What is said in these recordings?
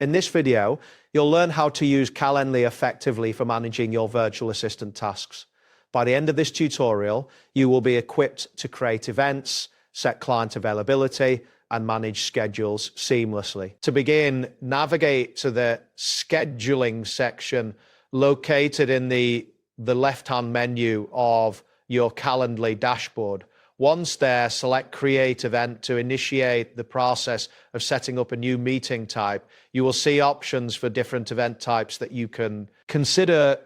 In this video, you'll learn how to use Calendly effectively for managing your virtual assistant tasks. By the end of this tutorial, you will be equipped to create events, set client availability, and manage schedules seamlessly. To begin, navigate to the scheduling section located in the left-hand menu of your Calendly dashboard. Once there, select Create Event to initiate the process of setting up a new meeting type. You will see options for different event types that you can consider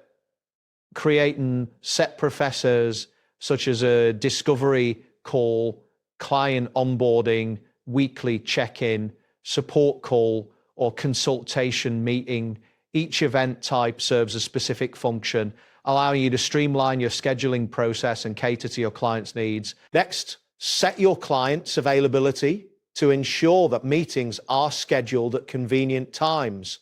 creating set professors, such as a discovery call, client onboarding, weekly check-in, support call, or consultation meeting. Each event type serves a specific function, allowing you to streamline your scheduling process and cater to your clients' needs. Next, set your client's availability to ensure that meetings are scheduled at convenient times.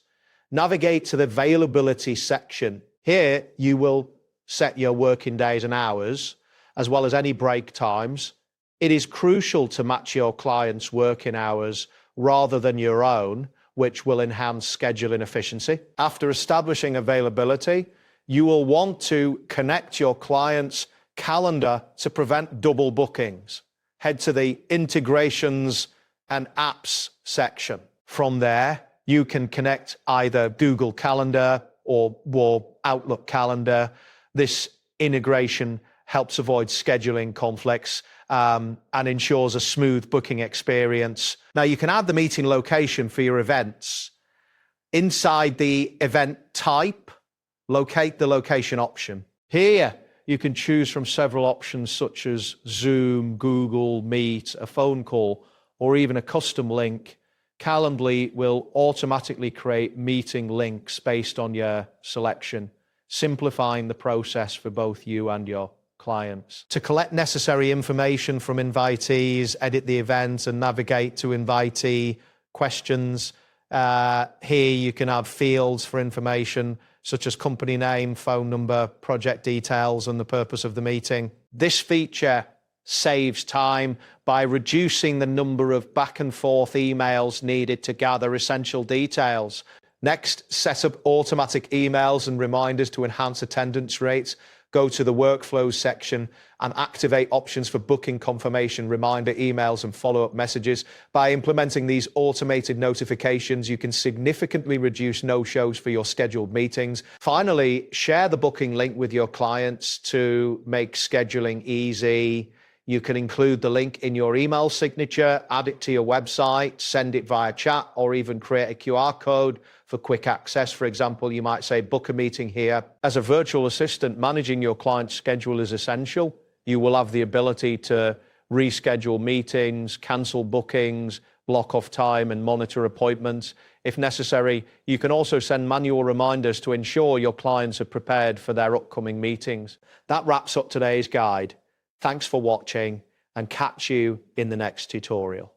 Navigate to the availability section. Here, you will set your working days and hours, as well as any break times. It is crucial to match your client's working hours rather than your own, which will enhance scheduling efficiency. After establishing availability, you will want to connect your client's calendar to prevent double bookings. Head to the Integrations and Apps section. From there, you can connect either Google Calendar or Outlook Calendar. This integration helps avoid scheduling conflicts and ensures a smooth booking experience. Now, you can add the meeting location for your events. Inside the event type, locate the location option. Here, you can choose from several options such as Zoom, Google Meet, a phone call, or even a custom link. Calendly will automatically create meeting links based on your selection, simplifying the process for both you and your clients. To collect necessary information from invitees, edit the event, and navigate to invitee questions, here you can have fields for information such as company name, phone number, project details, and the purpose of the meeting. This feature saves time by reducing the number of back and forth emails needed to gather essential details. Next, set up automatic emails and reminders to enhance attendance rates. Go to the Workflows section and activate options for booking confirmation, reminder emails, and follow-up messages. By implementing these automated notifications, you can significantly reduce no-shows for your scheduled meetings. Finally, share the booking link with your clients to make scheduling easy. You can include the link in your email signature, add it to your website, send it via chat, or even create a QR code for quick access. For example, you might say, book a meeting here. As a virtual assistant, managing your client's schedule is essential. You will have the ability to reschedule meetings, cancel bookings, block off time, and monitor appointments. If necessary, you can also send manual reminders to ensure your clients are prepared for their upcoming meetings. That wraps up today's guide. Thanks for watching, and catch you in the next tutorial.